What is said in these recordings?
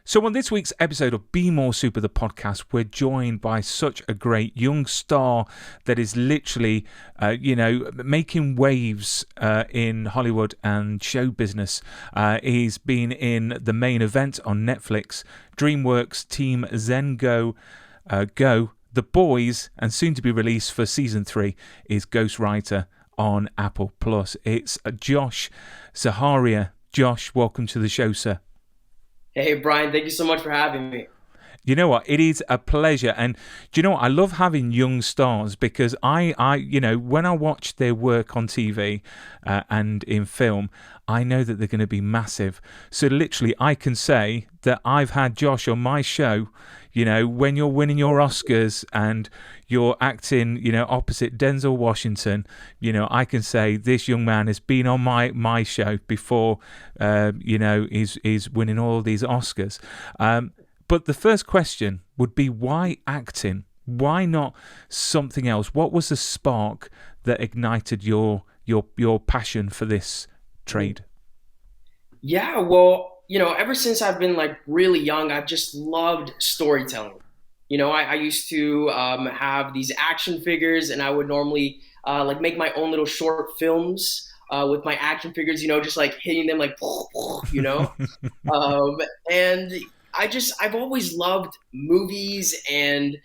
So on this week's episode of Be More Super, the podcast, we're joined by such a great young star that is literally, making waves in Hollywood and show business. He's been in The Main Event on Netflix, DreamWorks Team Zen Go, The Boys, and soon to be released for season 3 is Ghostwriter on Appletv. It's Josh Zaharia. Josh, welcome to the show, sir. Hey, Brian, thank you so much for having me. You know what? It is a pleasure. And do you know what? I love having young stars because when I watch their work on TV and in film, I know that they're going to be massive. So literally, I can say that I've had Josh on my show, when you're winning your Oscars and you're acting, opposite Denzel Washington, I can say this young man has been on my show before, he's winning all these Oscars. But the first question would be, why acting? Why not something else? What was the spark that ignited your passion for this trade? Yeah, well, ever since I've been like really young, I've just loved storytelling. I used to have these action figures, and I would normally like make my own little short films with my action figures, just like hitting them like, and I've always loved movies and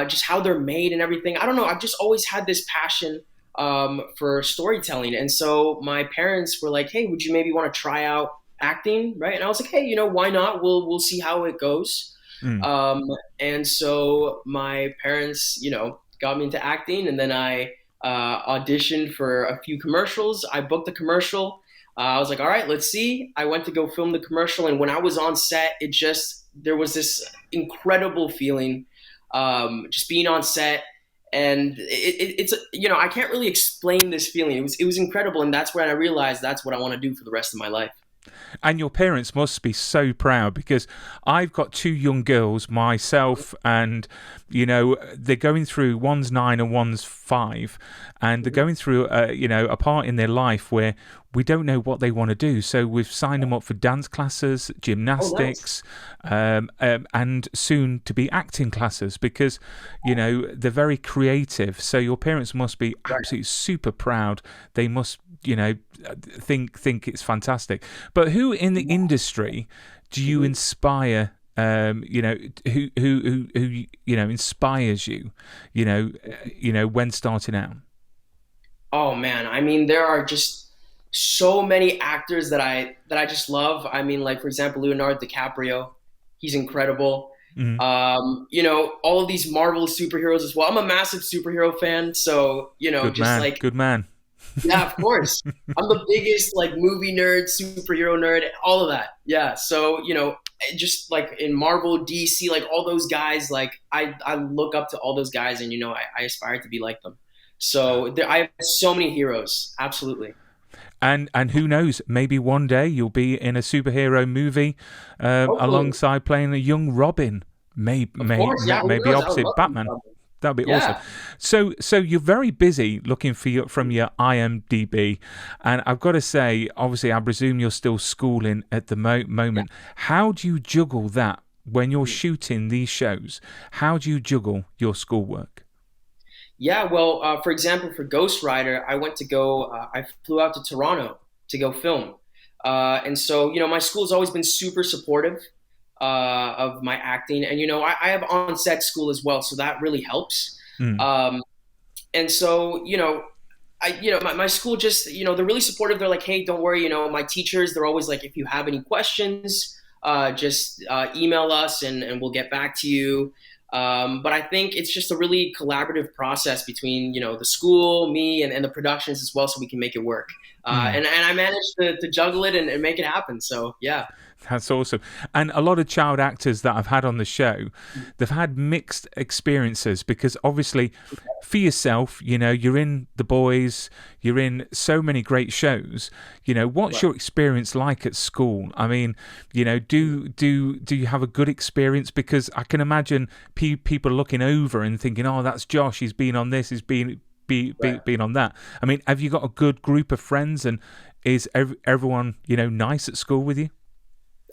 just how they're made and everything. I don't know. I've just always had this passion for storytelling. And so my parents were like, hey, would you maybe want to try out acting? Right. And I was like, hey, why not? We'll see how it goes. And so my parents, got me into acting, and then I auditioned for a few commercials. I booked a commercial. I was like, all right, let's see. I went to go film the commercial, and when I was on set, there was this incredible feeling, just being on set, and it's I can't really explain this feeling. It was incredible, and that's when I realized that's what I want to do for the rest of my life. And your parents must be so proud, because I've got 2 young girls myself, and they're going through, one's 9 and one's 5, and they're going through a part in their life where we don't know what they want to do. So we've signed them up for dance classes, gymnastics, and soon to be acting classes, because they're very creative. So your parents must be absolutely super proud. They must think it's fantastic. But who in the industry do you inspire? Who inspires you? When starting out. Oh man, I mean, there are just so many actors that I just love. I mean, like for example, Leonardo DiCaprio, he's incredible. All of these Marvel superheroes as well. I'm a massive superhero fan, so Good man. Yeah, of course. I'm the biggest like movie nerd, superhero nerd, all of that. Yeah. So, just like in Marvel, DC, like all those guys, like I look up to all those guys, and I aspire to be like them. So I have so many heroes. Absolutely. And who knows, maybe one day you'll be in a superhero movie alongside playing a young Robin. Maybe opposite Batman. That'd be awesome. So you're very busy looking for from your IMDb, and I've got to say, obviously, I presume you're still schooling at the moment. How do you juggle that when you're shooting these shows? How do you juggle your schoolwork? Yeah, well, for example, for Ghostwriter, I flew out to Toronto to go film. And so, my school's always been super supportive of my acting. And, I have on-set school as well, so that really helps. And so, my school just, they're really supportive. They're like, hey, don't worry, my teachers, they're always like, if you have any questions, just email us and we'll get back to you. But I think it's just a really collaborative process between, the school, me, and the productions as well, so we can make it work. And I managed to juggle it and make it happen. So, yeah. That's awesome. And a lot of child actors that I've had on the show, they've had mixed experiences, because obviously for yourself, you're in The Boys, you're in so many great shows. What's your experience like at school? I mean, do you have a good experience? Because I can imagine people looking over and thinking, oh, that's Josh, he's been on this, he's been on that. I mean, have you got a good group of friends, and is everyone, nice at school with you?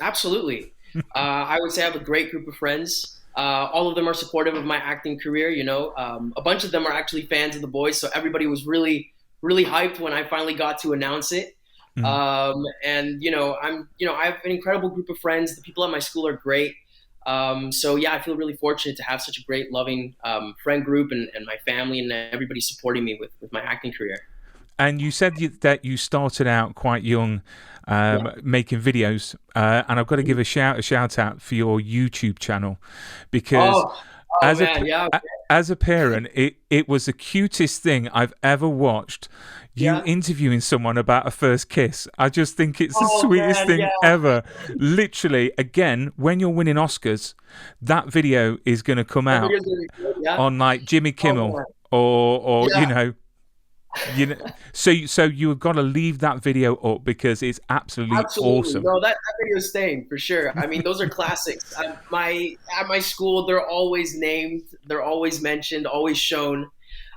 Absolutely. I would say I have a great group of friends. All of them are supportive of my acting career. A bunch of them are actually fans of The Boys, so everybody was really, really hyped when I finally got to announce it. Mm. And I have an incredible group of friends. The people at my school are great. So yeah, I feel really fortunate to have such a great, loving friend group and my family and everybody supporting me with my acting career. And you said that you started out quite young, Yeah. making videos, and I've got to give a shout out for your YouTube channel, because Oh, oh as a man, yeah, as a parent, it was the cutest thing I've ever watched. You yeah. interviewing someone about a first kiss. I just think it's the Oh sweetest man, thing yeah. ever. Literally, again, when you're winning Oscars, that video is going to come That out video's gonna be good. Yeah. on like Jimmy Oh Kimmel man. or Yeah. you know, so you've got to leave that video up because it's absolutely Absolutely. awesome. No, that video is staying for sure. I mean, those are classics. At my school, they're always named, they're always mentioned, always shown.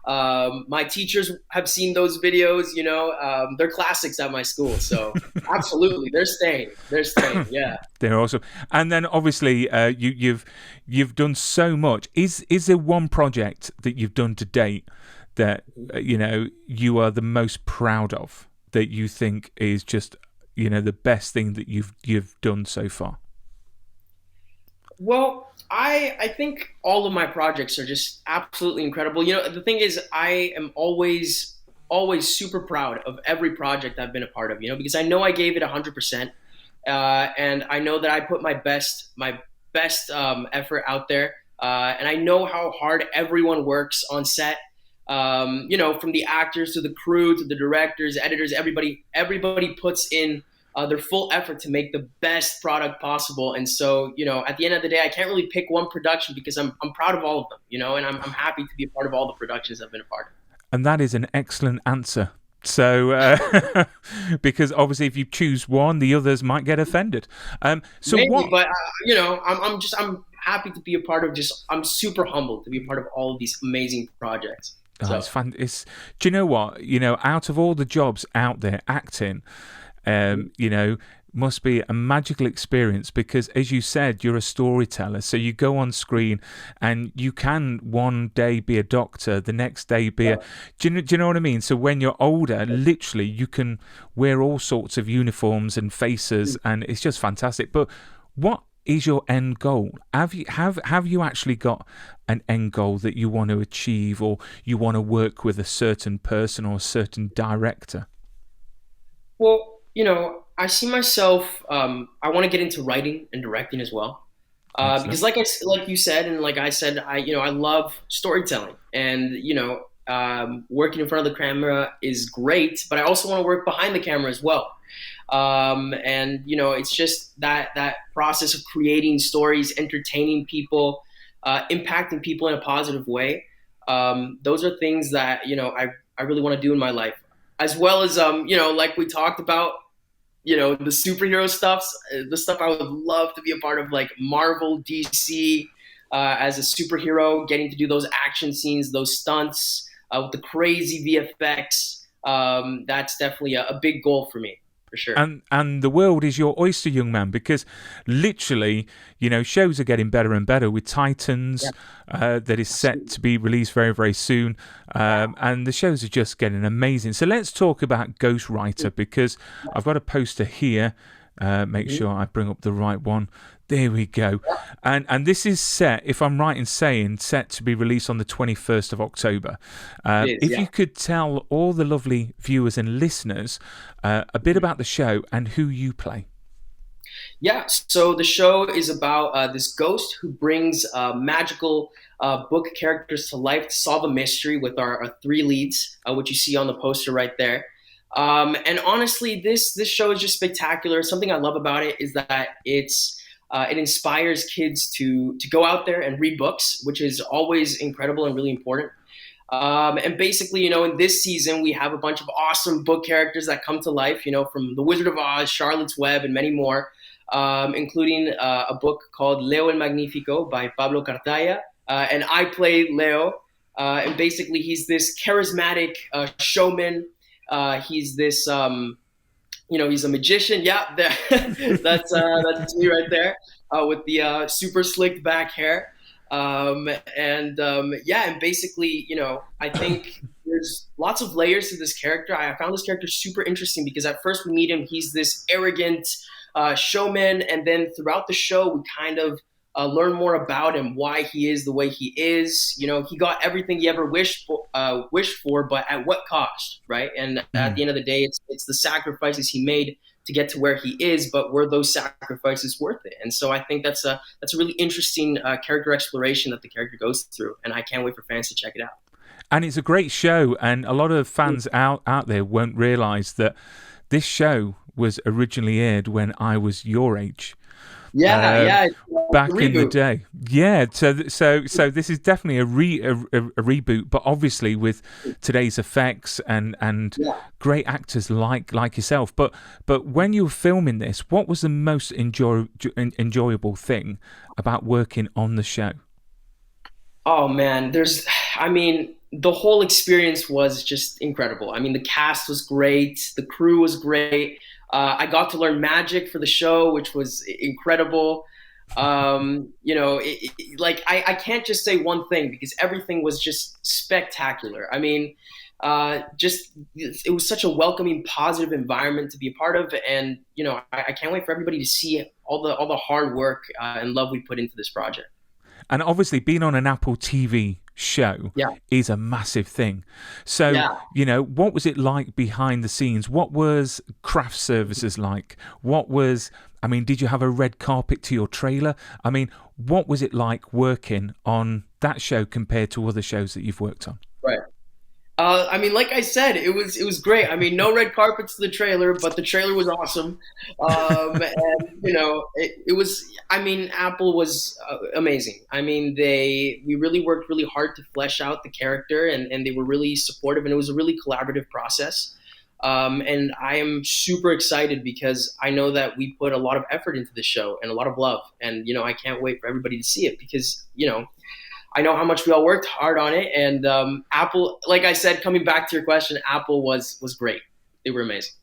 My teachers have seen those videos. They're classics at my school. So absolutely, they're staying. They're staying. Yeah. They're awesome. And then obviously, you've done so much. Is there one project that you've done to date that you are the most proud of, that you think is just the best thing that you've done so far? Well, I think all of my projects are just absolutely incredible. The thing is, I am always super proud of every project I've been a part of. Because I know I gave it 100%, and I know that I put my best effort out there, and I know how hard everyone works on set. From the actors to the crew to the directors, editors, everybody puts in their full effort to make the best product possible. And so, at the end of the day, I can't really pick one production because I'm proud of all of them, and I'm happy to be a part of all the productions I've been a part of. And that is an excellent answer. So, because obviously, if you choose one, the others might get offended. So Maybe, what? but I'm happy to be a part of. I'm super humbled to be a part of all of these amazing projects. Oh, So it's fun. Do you know what? Out of all the jobs out there, acting, must be a magical experience because, as you said, you're a storyteller. So you go on screen and you can one day be a doctor, the next day be a. Do you know what I mean? So when you're older, literally, you can wear all sorts of uniforms and faces, and it's just fantastic. But what is your end goal? Have you actually got an end goal that you want to achieve, or you want to work with a certain person or a certain director? Well, I see myself. I want to get into writing and directing as well, because Excellent. like you said, and like I said, I love storytelling, and working in front of the camera is great, but I also want to work behind the camera as well. And it's just that process of creating stories, entertaining people, impacting people in a positive way. Those are things that I really want to do in my life, as well as like we talked about, the superhero stuffs, the stuff I would love to be a part of, like Marvel, DC, as a superhero, getting to do those action scenes, those stunts, with the crazy VFX. That's definitely a big goal for me, for sure. And the world is your oyster, young man, because literally, shows are getting better and better with Yeah, Titans, that is set absolutely. to be released very, very soon. And the shows are just getting amazing. So let's talk about Ghostwriter, because I've got a poster here. Make Mhm. sure I bring up the right one. There we go. And this is set, if I'm right in saying, set to be released on the 21st of October. It is, If yeah. you could tell all the lovely viewers and listeners a bit about the show and who you play. Yeah, so the show is about this ghost who brings magical book characters to life to solve a mystery with our three leads, which you see on the poster right there. And honestly, this show is just spectacular. Something I love about it is that it inspires kids to go out there and read books, which is always incredible and really important. And basically, in this season, we have a bunch of awesome book characters that come to life, from The Wizard of Oz, Charlotte's Web, and many more, including a book called Leo el Magnifico by Pablo Cartaya. And I play Leo. And basically, he's this charismatic showman. He's this he's a magician. Yeah, that's me right there, with the super slicked back hair. And basically, I think there's lots of layers to this character. I found this character super interesting because at first we meet him, he's this arrogant showman, and then throughout the show, we kind of learn more about him, why he is the way he is. He got everything he ever wished for, but at what cost, right? And at the end of the day, it's the sacrifices he made to get to where he is, but were those sacrifices worth it? And so I think that's a really interesting character exploration that the character goes through, and I can't wait for fans to check it out. And it's a great show, and a lot of fans out there won't realise that this show was originally aired when I was your age. Yeah, back in the day. Yeah, so this is definitely a reboot, but obviously with today's effects and great actors like yourself. But when you were filming this, what was the most enjoyable thing about working on the show? Oh man, the whole experience was just incredible. I mean, the cast was great, the crew was great. I got to learn magic for the show, which was incredible. I can't just say one thing because everything was just spectacular. I mean, it was such a welcoming, positive environment to be a part of, and I can't wait for everybody to see all the hard work and love we put into this project. And obviously, being on an Apple TV show is a massive thing. So, what was it like behind the scenes? What was craft services like? Did you have a red carpet to your trailer? I mean, what was it like working on that show compared to other shows that you've worked on? Right. Like I said, it was great. I mean, no red carpets to the trailer, but the trailer was awesome. It was. I mean, Apple was amazing. I mean, we really worked really hard to flesh out the character, and they were really supportive, and it was a really collaborative process. And I am super excited because I know that we put a lot of effort into the show and a lot of love, and I can't wait for everybody to see it because I know how much we all worked hard on it, and Apple, like I said, coming back to your question, Apple was great. They were amazing.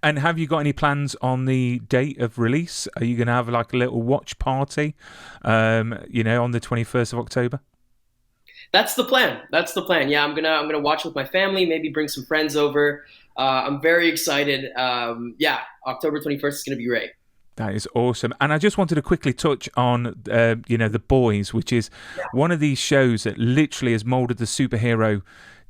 And have you got any plans on the date of release? Are you going to have like a little watch party, on the 21st of October? That's the plan. Yeah, I'm gonna watch with my family, maybe bring some friends over. I'm very excited. October 21st is gonna be great. That is awesome. And I just wanted to quickly touch on, The Boys, which is one of these shows that literally has molded the superhero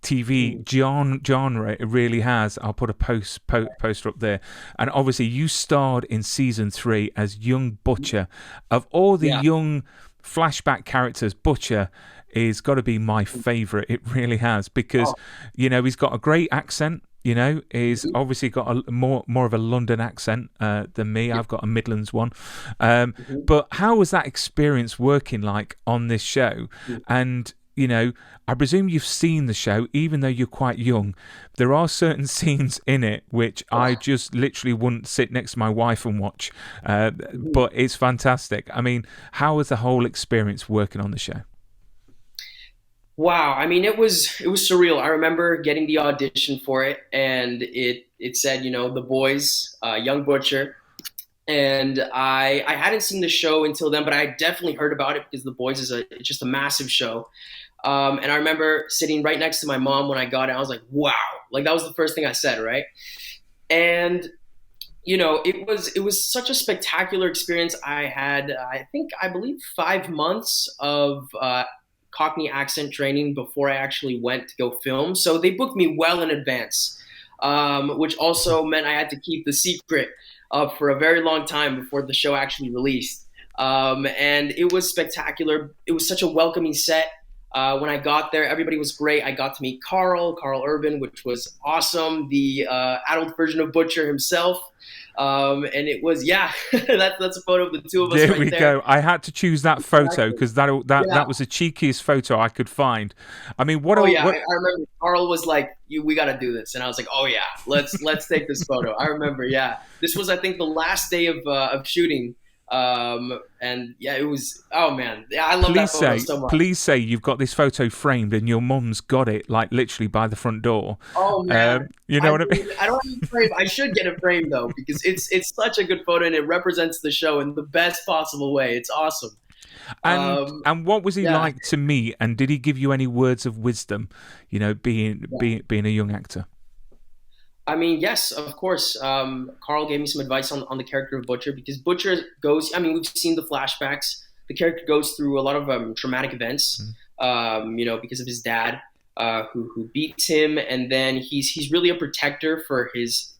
TV genre. It really has. I'll put a poster up there. And obviously you starred in season 3 as young Butcher. Of all the young flashback characters, Butcher is got to be my favourite. It really has, because, he's got a great accent. He's obviously got a more of a London accent than me. I've got a Midlands one. But how was that experience working like on this show? And, I presume you've seen the show, even though you're quite young. There are certain scenes in it which I just literally wouldn't sit next to my wife and watch. But it's fantastic. I mean, how was the whole experience working on the show? Wow, I mean, it was surreal. I remember getting the audition for it, and it said, The Boys, young Butcher, and I hadn't seen the show until then, but I had definitely heard about it because The Boys is it's just a massive show. And I remember sitting right next to my mom when I got it. I was like, wow, like that was the first thing I said, right? And it was such a spectacular experience. I had, I believe 5 months of Cockney accent training before I actually went to go film. So they booked me well in advance, which also meant I had to keep the secret for a very long time before the show actually released. And it was spectacular. It was such a welcoming set. When I got there, everybody was great. I got to meet Carl Urban, which was awesome. The adult version of Butcher himself. And it was, that's a photo of the two of us there right we there. Go. I had to choose that photo because that was the cheekiest photo I could find. I mean, I remember Carl was like, we got to do this. And I was like, oh yeah, let's take this photo. I remember, this was, I think, the last day of shooting And yeah, it was. Oh man, yeah, I love that photo so much. Please say you've got this photo framed and your mum's got it, like literally by the front door. Oh man, You know what I mean? I don't have it framed. I should get it framed though because it's such a good photo and it represents the show in the best possible way. It's awesome. And what was he Yeah, like to meet? And did he give you any words of wisdom? You know, being a young actor. I mean, yes, of course. Carl gave me some advice on the character of Butcher because Butcher goes. I mean, we've seen the flashbacks. The character goes through a lot of traumatic events. Because of his dad, who beats him, and then he's really a protector for his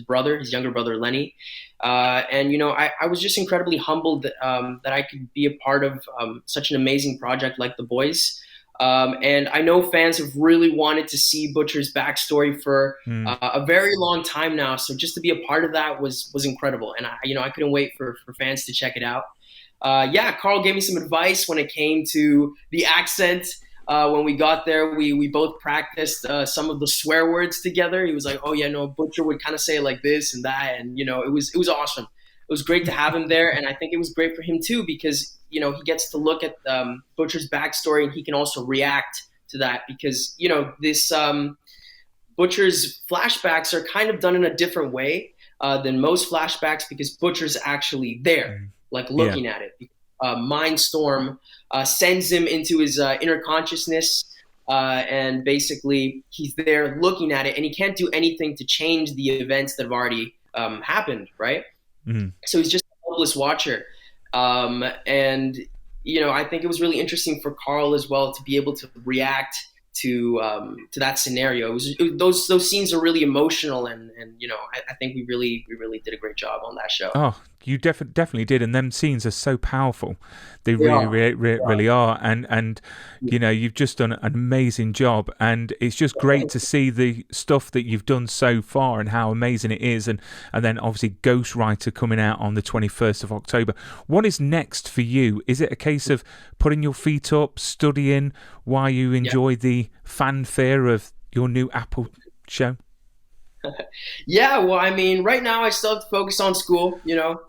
brother, his younger brother Lenny. And I was just incredibly humbled that I could be a part of such an amazing project like The Boys. And I know fans have really wanted to see Butcher's backstory for a very long time now. So just to be a part of that was incredible, and I couldn't wait for fans to check it out. Carl gave me some advice when it came to the accent. When we got there, we both practiced some of the swear words together. He was like, "Oh yeah, no, Butcher would kind of say it like this and that," and it was awesome. It was great to have him there, and I think it was great for him too because he gets to look at Butcher's backstory and he can also react to that because this Butcher's flashbacks are kind of done in a different way than most flashbacks because Butcher's actually there, like looking at it. Mindstorm sends him into his inner consciousness, and basically he's there looking at it, and he can't do anything to change the events that have already happened, right? So he's just a helpless watcher. And I think it was really interesting for Carl as well to be able to react to that scenario. Those scenes are really emotional, and I think we really did a great job on that show. Oh, you definitely did, and them scenes are so powerful. They really are, and you've just done an amazing job, and it's just great to see the stuff that you've done so far and how amazing it is, and then obviously Ghostwriter coming out on the 21st of October. What is next for you? Is it a case of putting your feet up, studying while you enjoy the fanfare of your new Apple show? Yeah, well, I mean, right now I still have to focus on school, but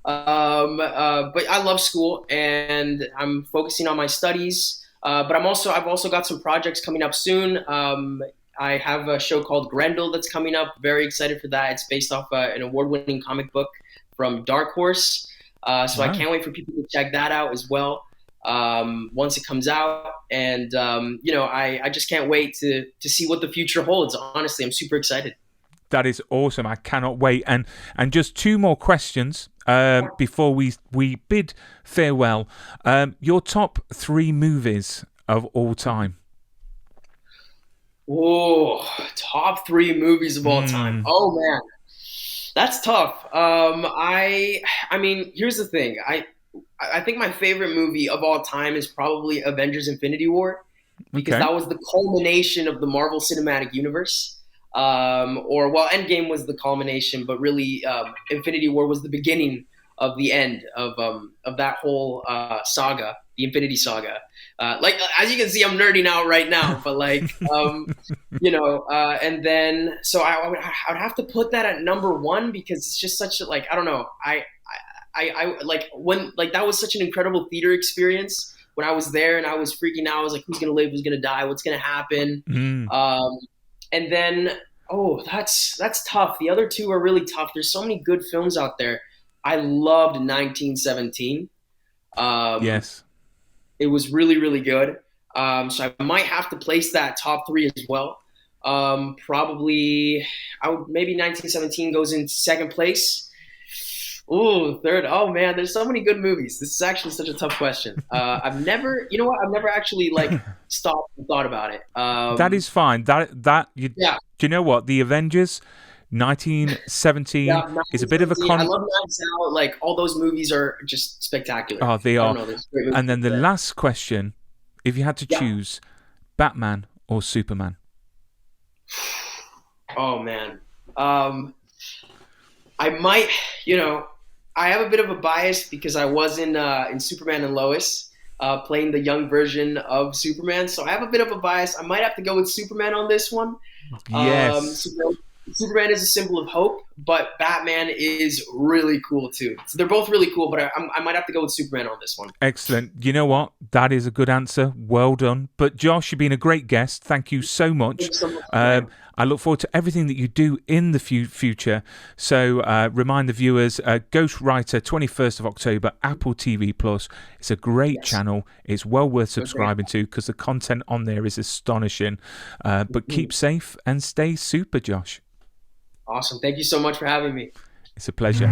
I love school and I'm focusing on my studies. But I've also got some projects coming up soon. I have a show called Grendel that's coming up. Very excited for that. It's based off an award-winning comic book from Dark Horse. So I can't wait for people to check that out as well. Once it comes out, and I just can't wait to see what the future holds. Honestly, I'm super excited. That is awesome. I cannot wait. And just two more questions before we bid farewell. Your top 3 movies of all time. Oh, top 3 movies of all time. Oh man, that's tough. I mean, here's the thing. I think my favorite movie of all time is probably Avengers: Infinity War because that was the culmination of the Marvel Cinematic Universe. Endgame was the culmination, but really, Infinity War was the beginning of the end of that whole saga, the Infinity Saga. As you can see, I'm nerding out right now, but and then so I would have to put that at number 1 because it's just such a I don't know, I like when that was such an incredible theater experience when I was there and I was freaking out. I was like, who's gonna live, who's gonna die, what's gonna happen? And then, that's tough. The other 2 are really tough. There's so many good films out there. I loved 1917. Yes. It was really, really good. So I might have to place that top 3 as well. Maybe 1917 goes in second place. Ooh, third. Oh man, there's so many good movies. This is actually such a tough question. I've never actually stopped and thought about it. That is fine. Do you know what? The Avengers, 1917 is a bit of a I love Knives Out. All those movies are just spectacular. Oh, they are. And then the there. last question, if you had to choose Batman or Superman. Oh man. I might, I have a bit of a bias because I was in Superman and Lois, playing the young version of Superman. So I have a bit of a bias. I might have to go with Superman on this one. Yes. Superman is a symbol of hope, but Batman is really cool too. So they're both really cool, but I might have to go with Superman on this one. Excellent. You know what? That is a good answer. Well done. But Josh, you've been a great guest. Thank you so much. Thanks so much, man. I look forward to everything that you do in the future. So remind the viewers, Ghostwriter, 21st of October, Apple TV Plus. It's a great Yes. channel. It's well worth Okay. subscribing to because the content on there is astonishing. But keep safe and stay super, Josh. Awesome. Thank you so much for having me. It's a pleasure.